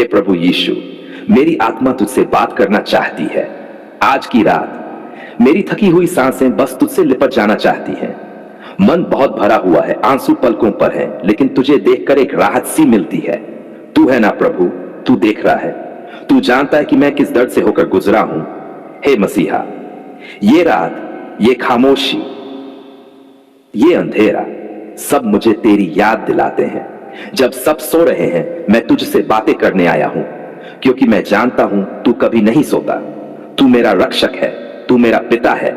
हे प्रभु यीशु, मेरी आत्मा तुझसे बात करना चाहती है। आज की रात मेरी थकी हुई सांसें बस तुझसे लिपट जाना चाहती हैं। मन बहुत भरा हुआ है, आंसू पलकों पर है, लेकिन तुझे देखकर एक राहत सी मिलती है। तू है ना प्रभु, तू देख रहा है, तू जानता है कि मैं किस दर्द से होकर गुजरा हूं। हे मसीहा, ये रात, ये खामोशी, ये अंधेरा सब मुझे तेरी याद दिलाते हैं। जब सब सो रहे हैं, मैं तुझसे बातें करने आया हूं, क्योंकि मैं जानता हूं तू कभी नहीं सोता। तू मेरा रक्षक है, तू मेरा पिता है,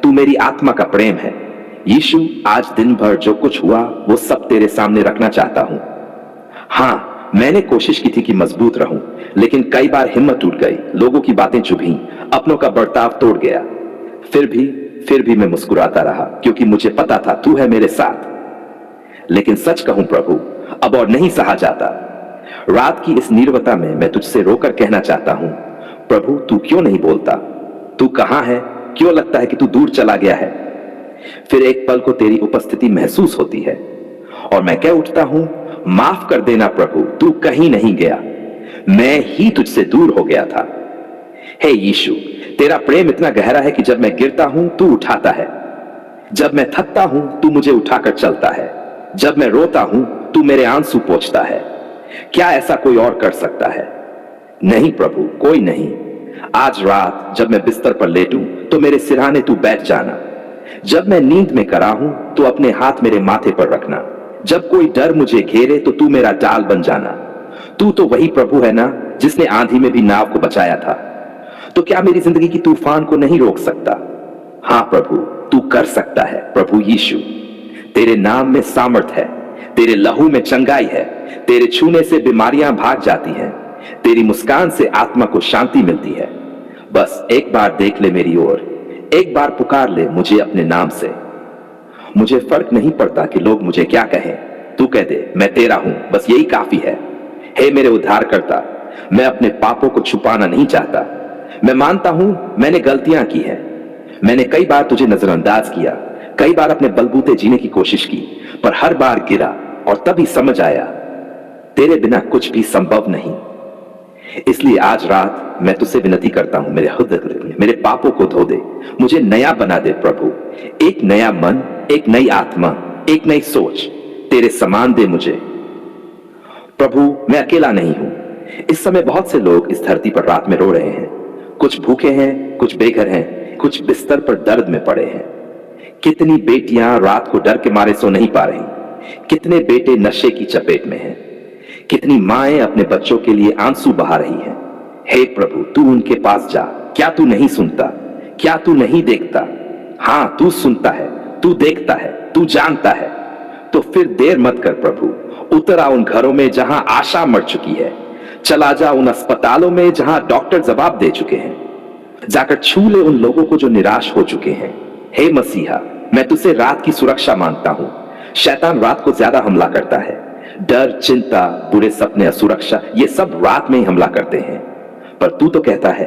तू मेरी आत्मा का प्रेम है। यीशु, आज दिन भर जो कुछ हुआ वो सब तेरे सामने रखना चाहता हूं। हां, मैंने कोशिश की थी कि मजबूत रहूं, लेकिन कई बार हिम्मत टूट गई, लोगों की बातें चुभी, अपनों का बर्ताव तोड़ गया। फिर भी मैं मुस्कुराता रहा, क्योंकि मुझे पता था तू है मेरे साथ। लेकिन सच कहूं प्रभु, अब और नहीं सहा जाता। रात की इस नीरवता में मैं तुझसे रोकर कहना चाहता हूं, प्रभु तू क्यों नहीं बोलता? तू कहां है? क्यों लगता है कि तू दूर चला गया है? फिर एक पल को तेरी उपस्थिति महसूस होती है और मैं कह उठता हूं, माफ कर देना प्रभु, तू कहीं नहीं गया, मैं ही तुझसे दूर हो गया था। हे यीशु, तेरा प्रेम इतना गहरा है कि जब मैं गिरता हूं तू उठाता है, जब मैं थकता हूं तू मुझे उठाकर चलता है, जब मैं रोता हूं तू मेरे आंसू पोंछता है। क्या ऐसा कोई और कर सकता है? नहीं प्रभु, कोई नहीं। आज रात जब मैं बिस्तर पर लेटूं तो मेरे सिरहाने तू बैठ जाना। जब मैं नींद में करा हूं तो अपने हाथ मेरे माथे पर रखना। जब कोई डर मुझे घेरे तो तू मेरा डाल बन जाना। तू तो वही प्रभु है ना जिसने आंधी में भी नाव को बचाया था। तो क्या मेरी जिंदगी की तूफान को नहीं रोक सकता? हां प्रभु, तू कर सकता है। प्रभु यीशु, तेरे नाम में सामर्थ है, तेरे लहू में चंगाई है, तेरे छूने से बीमारियां भाग जाती हैं, तेरी मुस्कान से आत्मा को शांति मिलती है। बस एक बार देख ले मेरी ओर, एक बार पुकार ले मुझे अपने नाम से। मुझे फर्क नहीं पड़ता कि लोग मुझे क्या कहें, तू कह दे मैं तेरा हूं, बस यही काफी है। हे मेरे उद्धारकर्ता, मैं अपने पापों को छुपाना नहीं चाहता। मैं मानता हूं मैंने गलतियां की हैं, मैंने कई बार तुझे नजरअंदाज किया, कई बार अपने बलबूते जीने की कोशिश की, पर हर बार गिरा और तभी समझ आया तेरे बिना कुछ भी संभव नहीं। इसलिए आज रात मैं तुझसे विनती करता हूं, मेरे हृदय, मेरे पापों को धो दे, मुझे नया बना दे प्रभु। एक नया मन, एक नई आत्मा, एक नई सोच तेरे समान दे मुझे। प्रभु, मैं अकेला नहीं हूं। इस समय बहुत से लोग इस धरती पर रात में रो रहे हैं। कुछ भूखे हैं, कुछ बेघर हैं, कुछ बिस्तर पर दर्द में पड़े हैं। कितनी बेटियां रात को डर के मारे सो नहीं पा रही, कितने बेटे नशे की चपेट में हैं, कितनी माएं अपने बच्चों के लिए आंसू बहा रही हैं। हे प्रभु, तू उनके पास जा। क्या तू नहीं सुनता? क्या तू नहीं देखता? हां, तू सुनता है, तू देखता है, तू जानता है। तो फिर देर मत कर प्रभु, उतर आ उन घरों में जहां आशा मर चुकी है, चला जा उन अस्पतालों में जहां डॉक्टर जवाब दे चुके हैं, जाकर छू ले उन लोगों को जो निराश हो चुके हैं। हे मसीहा, मैं तुझसे रात की सुरक्षा मांगता हूं। शैतान रात को ज्यादा हमला करता है। डर, चिंता, बुरे सपने, असुरक्षा, ये सब रात में ही हमला करते हैं। पर तू तो कहता है,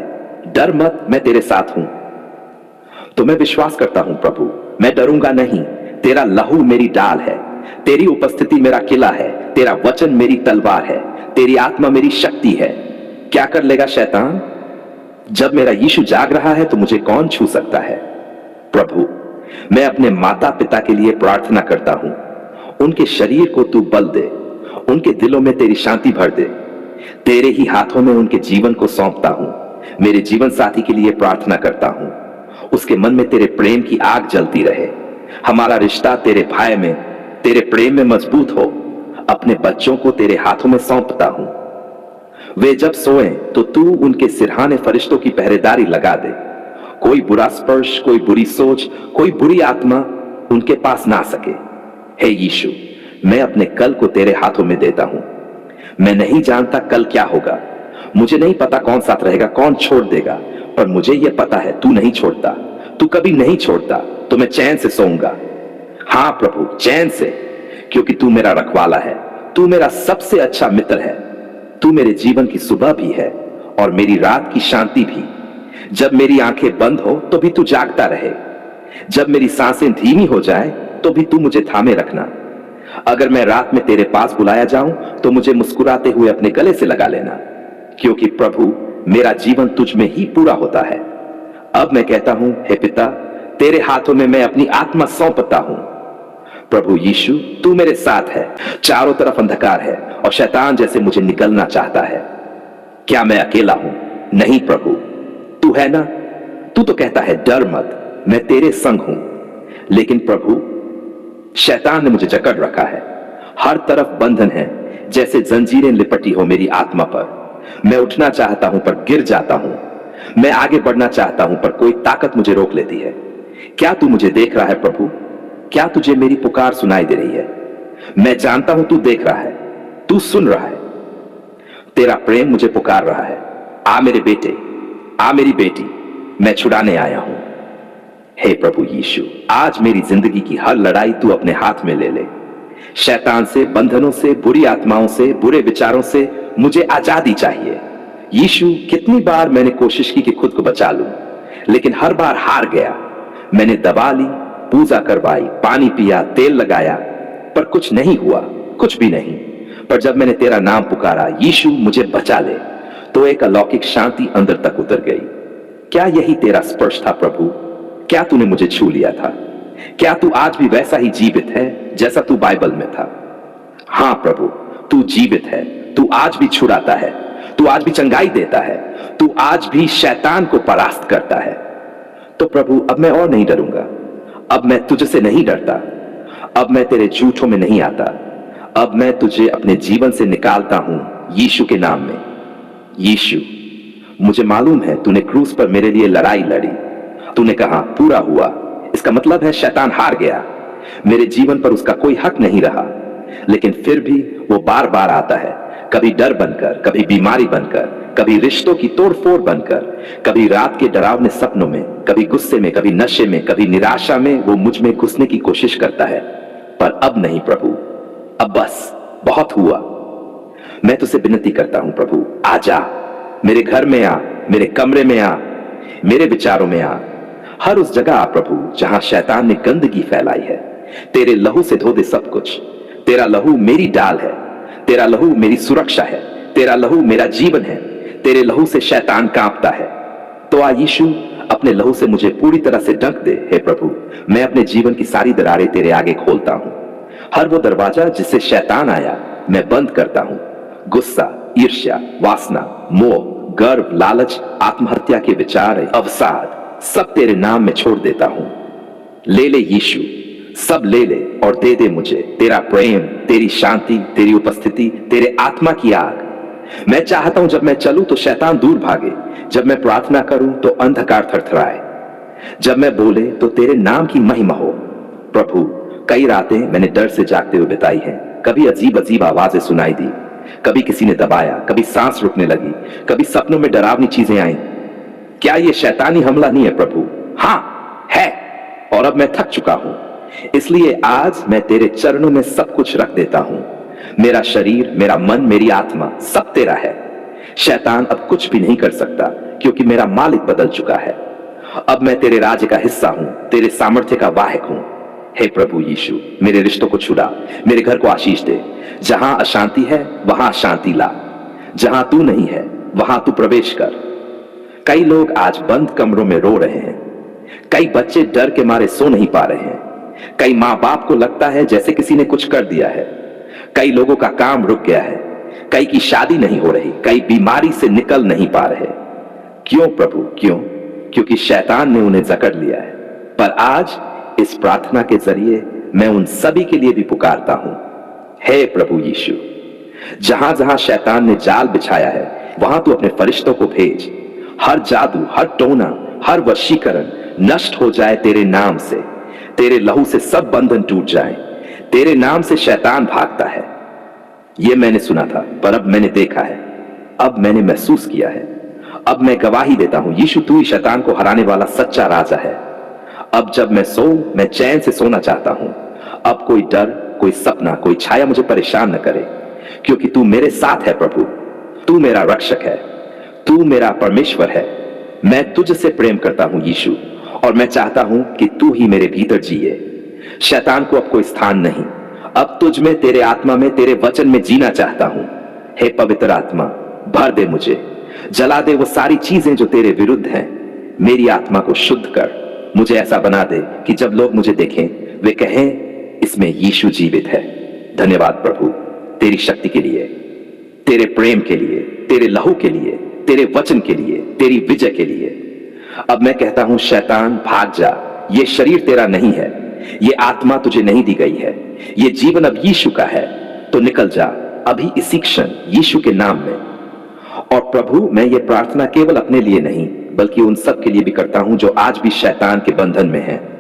डर मत, मैं तेरे साथ हूं। तो मैं विश्वास करता हूं प्रभु, मैं डरूंगा नहीं। तेरा लहू मेरी डाल है, तेरी उपस्थिति मेरा किला है, तेरा वचन मेरी तलवार है, तेरी आत्मा मेरी शक्ति है। क्या कर लेगा शैतान? जब मेरा यीशु जाग रहा है तो मुझे कौन छू सकता है? प्रभु, मैं अपने माता पिता के लिए प्रार्थना करता हूं, उनके शरीर को तू बल दे, उनके दिलों में तेरी शांति भर दे। तेरे ही हाथों में उनके जीवन को सौंपता हूं। मेरे जीवन साथी के लिए प्रार्थना करता हूं, उसके मन में तेरे प्रेम की आग जलती रहे। हमारा रिश्ता तेरे भय में, तेरे प्रेम में मजबूत हो। अपने बच्चों को तेरे हाथों में सौंपता हूं। वे जब सोएं तो तू उनके सिरहाने फरिश्तों की पहरेदारी लगा दे। कोई बुरा स्पर्श, कोई बुरी सोच, कोई बुरी आत्मा उनके पास ना सके। हे यीशु, मैं अपने कल को तेरे हाथों में देता हूं। मैं नहीं जानता कल क्या होगा, मुझे नहीं पता कौन साथ रहेगा, कौन छोड़ देगा, पर मुझे यह पता है तू नहीं छोड़ता, तू कभी नहीं छोड़ता। तो मैं चैन से सोऊंगा। हां प्रभु, चैन से, क्योंकि तू मेरा रखवाला है, तू मेरा सबसे अच्छा मित्र है। तू मेरे जीवन की सुबह भी है और मेरी रात की शांति भी। जब मेरी आंखें बंद हो तो भी तू जागता रहे, जब मेरी सांसें धीमी हो जाए तो भी तू मुझे थामे रखना। अगर मैं रात में तेरे पास बुलाया जाऊं तो मुझे मुस्कुराते हुए अपने गले से लगा लेना। क्योंकि प्रभु मेरा जीवन तुझ में ही पूरा होता है। अब मैं कहता हूं, हे पिता, तेरे हाथों में मैं अपनी आत्मा सौंपता हूं। प्रभु यीशु, तू मेरे साथ है। चारों तरफ अंधकार है और शैतान जैसे मुझे निगलना चाहता है। क्या मैं अकेला हूं? नहीं प्रभु, तू है ना। तू तो कहता है डर मत, मैं तेरे संग हूं। लेकिन प्रभु, शैतान ने मुझे जकड़ रखा है। हर तरफ बंधन है, जैसे जंजीरें लिपटी हो मेरी आत्मा पर। मैं उठना चाहता हूं पर गिर जाता हूं। मैं आगे बढ़ना चाहता हूं पर कोई ताकत मुझे रोक लेती है। क्या तू मुझे देख रहा है प्रभु? क्या तुझे मेरी पुकार सुनाई दे रही है? मैं जानता हूं तू देख रहा है, तू सुन रहा है। तेरा प्रेम मुझे पुकार रहा है। आ मेरे बेटे, आ मेरी बेटी, मैं छुड़ाने आया हूं। हे प्रभु यीशु, आज मेरी जिंदगी की हर लड़ाई तू अपने हाथ में ले ले। शैतान से, बंधनों से, बुरी आत्माओं से, बुरे विचारों से मुझे आजादी चाहिए। यीशु, कितनी बार मैंने कोशिश की कि खुद को बचा लूं, लेकिन हर बार हार गया। मैंने दवा ली, पूजा करवाई, पानी पिया, तेल लगाया, पर कुछ नहीं हुआ, कुछ भी नहीं। पर जब मैंने तेरा नाम पुकारा, यीशु मुझे बचा ले, तो एक अलौकिक शांति अंदर तक उतर गई। क्या यही तेरा स्पर्श था प्रभु? क्या तूने मुझे छू लिया था? क्या तू आज भी वैसा ही जीवित है जैसा तू बाइबल में था? हां प्रभु, तू जीवित है। तू आज भी छुड़ाता है, तू आज भी चंगाई देता है, तू आज भी शैतान को परास्त करता है। तो प्रभु, अब मैं और नहीं डरूंगा। अब मैं तुझसे नहीं डरता। अब मैं तेरे झूठों में नहीं आता। अब मैं तुझे अपने जीवन से निकालता हूं यीशु के नाम में। यीशु, मुझे मालूम है तूने क्रूस पर मेरे लिए लड़ाई लड़ी। तूने कहा पूरा हुआ। इसका मतलब है शैतान हार गया। मेरे जीवन पर उसका कोई हक नहीं रहा। लेकिन फिर भी वो बार बार आता है, कभी डर बनकर, कभी बीमारी बनकर, कभी रिश्तों की तोड़फोड़ बनकर, कभी रात के डरावने सपनों में, कभी गुस्से में, कभी नशे में, कभी निराशा में वो मुझ में घुसने की कोशिश करता है। पर अब नहीं प्रभु, अब बस बहुत हुआ। मैं तुझसे विनती करता हूं प्रभु, आजा, मेरे घर में आ, मेरे कमरे में आ, मेरे विचारों में आ, हर उस जगह आ प्रभु जहां शैतान ने गंदगी फैलाई है। तेरे लहू से धो दे सब कुछ। तेरा लहू मेरी डाल है, तेरा लहू मेरी सुरक्षा है, तेरा लहू मेरा जीवन है। तेरे लहू से शैतान कांपता है। तो आ यीशु, अपने लहू से मुझे पूरी तरह से ढक दे। हे प्रभु, मैं अपने जीवन की सारी दरारें तेरे आगे खोलता हूं। हर वो दरवाजा जिससे शैतान आया, मैं बंद करता हूं। गुस्सा, ईर्ष्या, वासना, मोह, गर्व, लालच, आत्महत्या के विचार, अवसाद, सब तेरे नाम में छोड़ देता हूं। ले ले यीशु, सब ले ले और दे दे मुझे तेरा प्रेम, तेरी शांति, तेरी उपस्थिति, तेरे आत्मा की आग। मैं चाहता हूं जब मैं चलूं तो शैतान दूर भागे, जब मैं प्रार्थना करूं तो अंधकार थरथराए, जब मैं बोले तो तेरे नाम की महिमा हो। प्रभु, कई रातें मैंने डर से जागते हुए बिताई हैं। कभी अजीब अजीब आवाजें सुनाई दी, कभी किसी ने दबाया, कभी सांस रुकने लगी, कभी सपनों में डरावनी चीजें आई। क्या ये शैतानी हमला नहीं है प्रभु? हां है, और अब मैं थक चुका हूं। इसलिए आज मैं तेरे चरणों में सब कुछ रख देता हूं। मेरा शरीर, मेरा मन, मेरी आत्मा, सब तेरा है। शैतान अब कुछ भी नहीं कर सकता, क्योंकि मेरा मालिक बदल चुका है। अब मैं तेरे राज्य का हिस्सा हूं, तेरे सामर्थ्य का वाहक हूं। हे प्रभु यीशु, मेरे रिश्तों को छुड़ा, मेरे घर को आशीष दे। जहां अशांति है वहां शांति ला। जहां तू नहीं है वहां तू प्रवेश कर। कई लोग आज बंद कमरों में रो रहे हैं। कई बच्चे डर के मारे सो नहीं पा रहे हैं। कई मां बाप को लगता है जैसे किसी ने कुछ कर दिया है। कई लोगों का काम रुक गया है। कई की शादी नहीं हो रही। कई बीमारी से निकल नहीं पा रहे। क्यों प्रभु, क्यों? क्योंकि शैतान ने उन्हें जकड़ लिया है। पर आज इस प्रार्थना के जरिए मैं उन सभी के लिए भी पुकारता हूं। हे प्रभु यीशु, जहां जहां शैतान ने जाल बिछाया है वहां तू अपने फरिश्तों को भेज। हर जादू, हर टोना, हर वशीकरण नष्ट हो जाए तेरे नाम से। तेरे लहू से सब बंधन टूट जाए। तेरे नाम से शैतान भागता है। यह मैंने सुना था, पर अब मैंने देखा है, अब मैंने महसूस किया है। अब मैं गवाही देता हूं, यीशु तू ही शैतान को हराने वाला सच्चा राजा है। अब जब मैं सोऊं, मैं चैन से सोना चाहता हूं। अब कोई डर, कोई सपना, कोई छाया मुझे परेशान न करे, क्योंकि तू मेरे साथ है प्रभु। तू मेरा रक्षक है, तू मेरा परमेश्वर है। मैं तुझसे प्रेम करता हूं यीशु, और मैं चाहता हूं कि तू ही मेरे भीतर जिए। शैतान को अब कोई स्थान नहीं। अब तुझ में, तेरे आत्मा में, तेरे वचन में जीना चाहता हूं। हे पवित्र आत्मा, भर दे मुझे, जला दे वो सारी चीजें जो तेरे विरुद्ध हैं। मेरी आत्मा को शुद्ध कर, मुझे ऐसा बना दे कि जब लोग मुझे देखें वे कहें इसमें यीशु जीवित है। धन्यवाद प्रभु तेरी शक्ति के लिए, तेरे प्रेम के लिए, तेरे लहू के लिए, तेरे वचन के लिए, तेरी विजय के लिए। अब मैं कहता हूं शैतान भाग जा, ये शरीर तेरा नहीं है, ये आत्मा तुझे नहीं दी गई है, ये जीवन अब यीशु का है, तो निकल जा अभी इसी क्षण यीशु के नाम में। और प्रभु मैं ये प्रार्थना केवल अपने लिए नहीं बल्कि उन सब के लिए भी करता हूं जो आज भी शैतान के बंधन में हैं।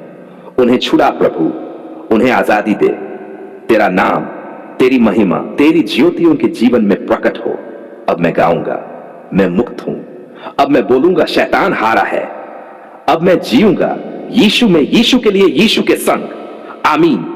उन्हें छुड़ा प्रभु, उन्हें आजादी दे। तेरा नाम, तेरी महिमा, तेरी ज्योति उनके जीवन में प्रकट हो। अब मैं गाऊंगा, मैं मुक्त हूं। अब मैं बोलूंगा शैतान हारा है। अब मैं जीऊंगा यीशु में, यीशु के लिए, यीशु के संग। आमीन।